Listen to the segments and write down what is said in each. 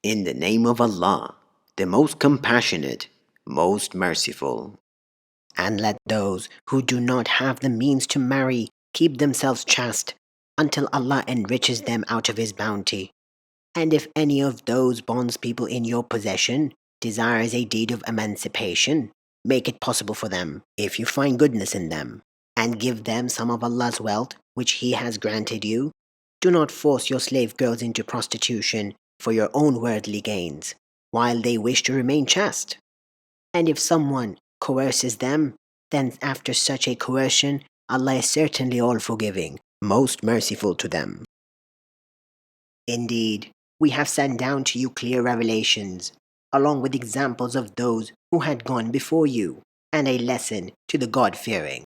In the name of Allah, the most compassionate, most merciful. And let those who do not have the means to marry keep themselves chaste until Allah enriches them out of His bounty. And if any of those bondspeople in your possession desires a deed of emancipation, make it possible for them, if you find goodness in them, and give them some of Allah's wealth which He has granted you. Do not force your slave girls into prostitution for your own worldly gains, while they wish to remain chaste. And if someone coerces them, then after such a coercion, Allah is certainly all forgiving, most merciful to them. Indeed, we have sent down to you clear revelations, along with examples of those who had gone before you, and a lesson to the God-fearing.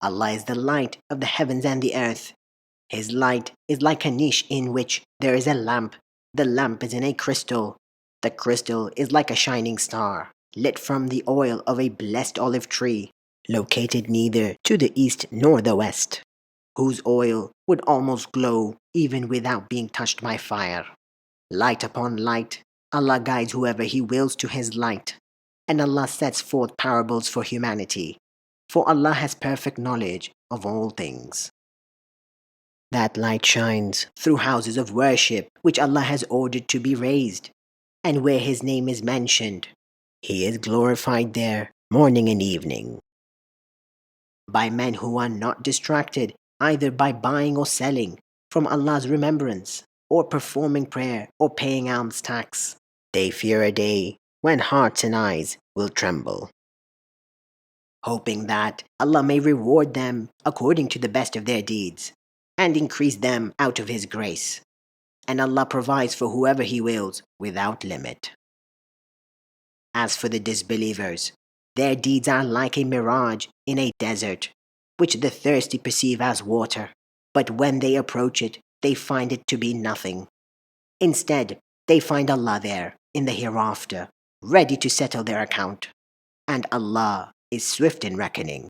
Allah is the light of the heavens and the earth. His light is like a niche in which there is a lamp. The lamp is in a crystal. The crystal is like a shining star, lit from the oil of a blessed olive tree, located neither to the east nor the west, whose oil would almost glow even without being touched by fire. Light upon light, Allah guides whoever He wills to His light, and Allah sets forth parables for humanity, for Allah has perfect knowledge of all things. That light shines through houses of worship which Allah has ordered to be raised, and where His name is mentioned, He is glorified there morning and evening. By men who are not distracted either by buying or selling from Allah's remembrance, or performing prayer or paying alms tax. They fear a day when hearts and eyes will tremble, hoping that Allah may reward them according to the best of their deeds, and increase them out of His grace. And Allah provides for whoever He wills without limit. As for the disbelievers, their deeds are like a mirage in a desert, which the thirsty perceive as water, but when they approach it, they find it to be nothing. Instead, they find Allah there in the hereafter, ready to settle their account, and Allah is swift in reckoning.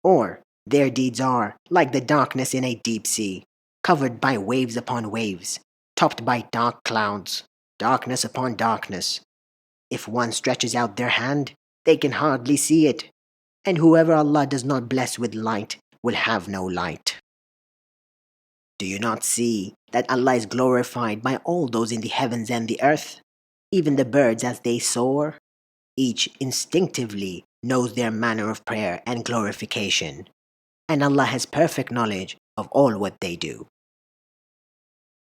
Or their deeds are like the darkness in a deep sea, covered by waves upon waves, topped by dark clouds, darkness upon darkness. If one stretches out their hand, they can hardly see it, and whoever Allah does not bless with light will have no light. Do you not see that Allah is glorified by all those in the heavens and the earth, even the birds as they soar? Each instinctively knows their manner of prayer and glorification, and Allah has perfect knowledge of all what they do.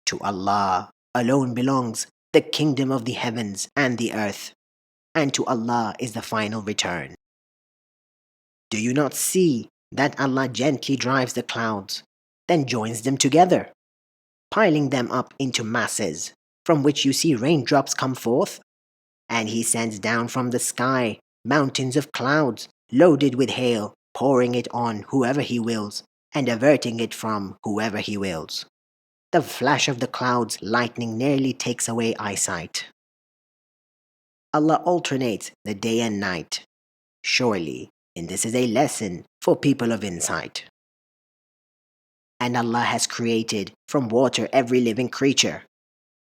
To Allah alone belongs the kingdom of the heavens and the earth, and to Allah is the final return. Do you not see that Allah gently drives the clouds, then joins them together, piling them up into masses, from which you see raindrops come forth? And He sends down from the sky mountains of clouds loaded with hail, pouring it on whoever He wills, and averting it from whoever He wills. The flash of the clouds' lightning nearly takes away eyesight. Allah alternates the day and night. Surely, and this is a lesson for people of insight. And Allah has created from water every living creature.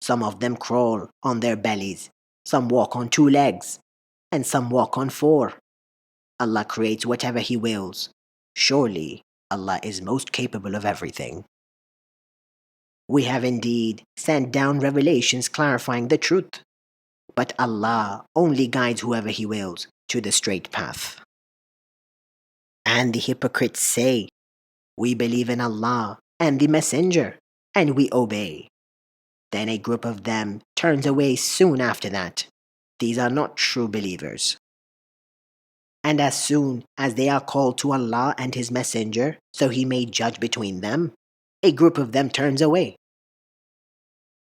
Some of them crawl on their bellies, some walk on 2 legs, and some walk on 4. Allah creates whatever He wills. Surely, Allah is most capable of everything. We have indeed sent down revelations clarifying the truth, but Allah only guides whoever He wills to the straight path. And the hypocrites say, "We believe in Allah and the Messenger, and we obey." Then a group of them turns away soon after that. These are not true believers. And as soon as they are called to Allah and His Messenger, so He may judge between them, a group of them turns away.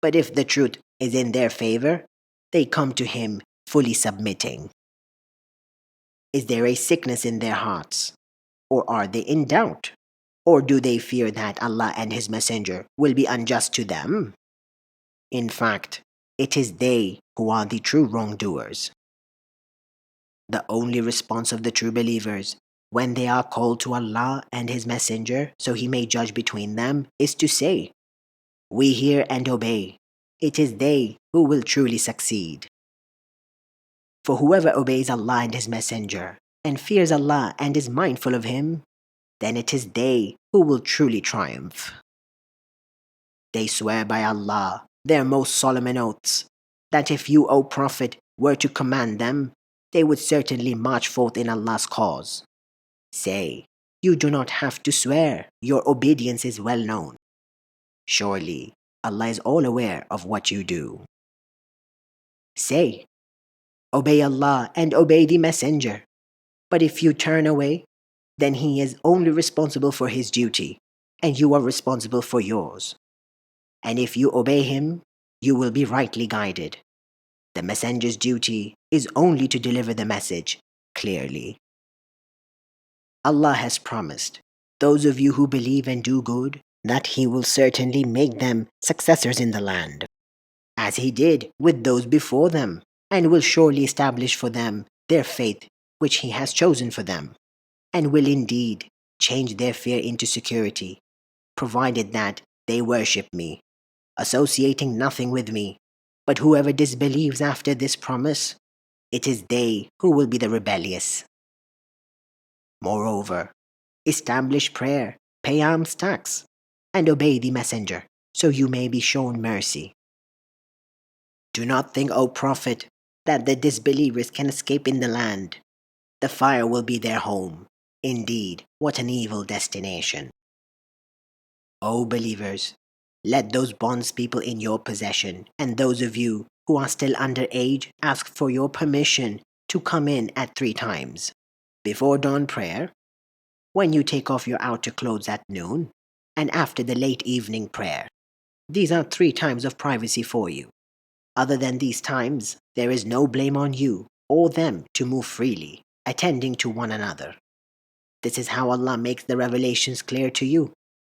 But if the truth is in their favor, they come to Him fully submitting. Is there a sickness in their hearts? Or are they in doubt? Or do they fear that Allah and His Messenger will be unjust to them? In fact, it is they who are the true wrongdoers. The only response of the true believers, when they are called to Allah and His Messenger so He may judge between them, is to say, "We hear and obey," it is they who will truly succeed. For whoever obeys Allah and His Messenger, and fears Allah and is mindful of Him, then it is they who will truly triumph. They swear by Allah, their most solemn oaths, that if you, O Prophet, were to command them, they would certainly march forth in Allah's cause. Say, you do not have to swear, your obedience is well known. Surely, Allah is all aware of what you do. Say, obey Allah and obey the Messenger. But if you turn away, then He is only responsible for His duty, and you are responsible for yours. And if you obey Him, you will be rightly guided. The Messenger's duty is only to deliver the message clearly. Allah has promised those of you who believe and do good that He will certainly make them successors in the land, as He did with those before them, and will surely establish for them their faith which He has chosen for them, and will indeed change their fear into security, provided that they worship me, associating nothing with me. But whoever disbelieves after this promise, it is they who will be the rebellious. Moreover, establish prayer, pay alms tax, and obey the Messenger, so you may be shown mercy. Do not think, O Prophet, that the disbelievers can escape in the land. The fire will be their home. Indeed, what an evil destination. O believers, let those bondspeople in your possession and those of you who are still under age ask for your permission to come in at 3 times. Before dawn prayer, when you take off your outer clothes at noon, and after the late evening prayer. These are 3 times of privacy for you. Other than these times, there is no blame on you or them to move freely, attending to one another. This is how Allah makes the revelations clear to you,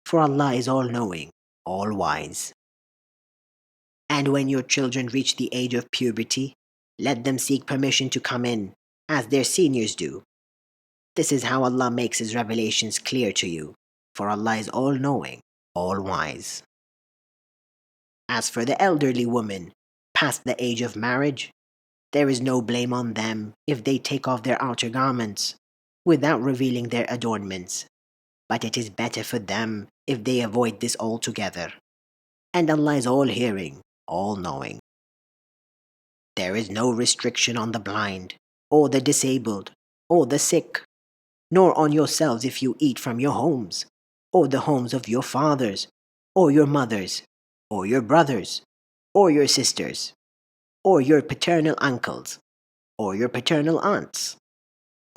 for Allah is all-knowing, all-wise. And when your children reach the age of puberty, let them seek permission to come in, as their seniors do. This is how Allah makes His revelations clear to you, for Allah is all-knowing, all-wise. As for the elderly women, past the age of marriage, there is no blame on them if they take off their outer garments, without revealing their adornments. But it is better for them if they avoid this altogether. And Allah is all-hearing, all-knowing. There is no restriction on the blind, or the disabled, or the sick, nor on yourselves if you eat from your homes, or the homes of your fathers, or your mothers, or your brothers, or your sisters, or your paternal uncles, or your paternal aunts,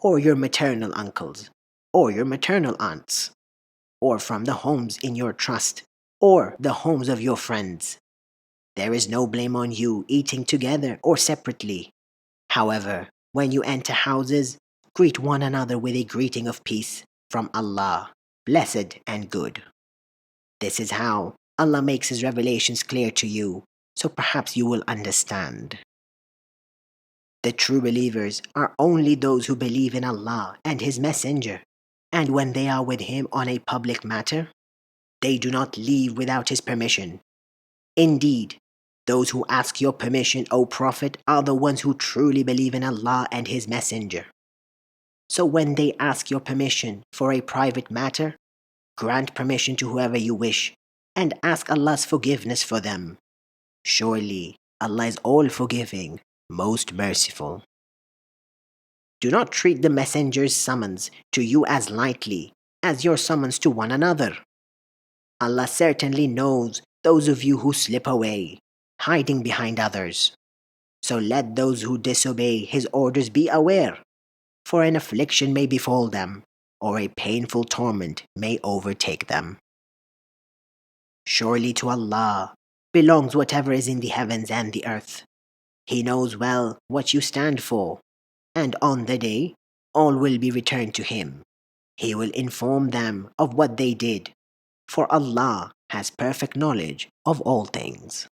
or your maternal uncles, or your maternal aunts, or from the homes in your trust, or the homes of your friends. There is no blame on you eating together or separately. However, when you enter houses, greet one another with a greeting of peace from Allah, blessed and good. This is how Allah makes His revelations clear to you, so perhaps you will understand. The true believers are only those who believe in Allah and His Messenger, and when they are with Him on a public matter, they do not leave without His permission. Indeed, those who ask your permission, O Prophet, are the ones who truly believe in Allah and His Messenger. So when they ask your permission for a private matter, grant permission to whoever you wish, and ask Allah's forgiveness for them. Surely, Allah is all-forgiving, most merciful. Do not treat the messenger's summons to you as lightly as your summons to one another. Allah certainly knows those of you who slip away, hiding behind others. So let those who disobey His orders be aware, for an affliction may befall them, or a painful torment may overtake them. Surely to Allah belongs whatever is in the heavens and the earth. He knows well what you stand for, and on the day, all will be returned to Him. He will inform them of what they did, for Allah has perfect knowledge of all things.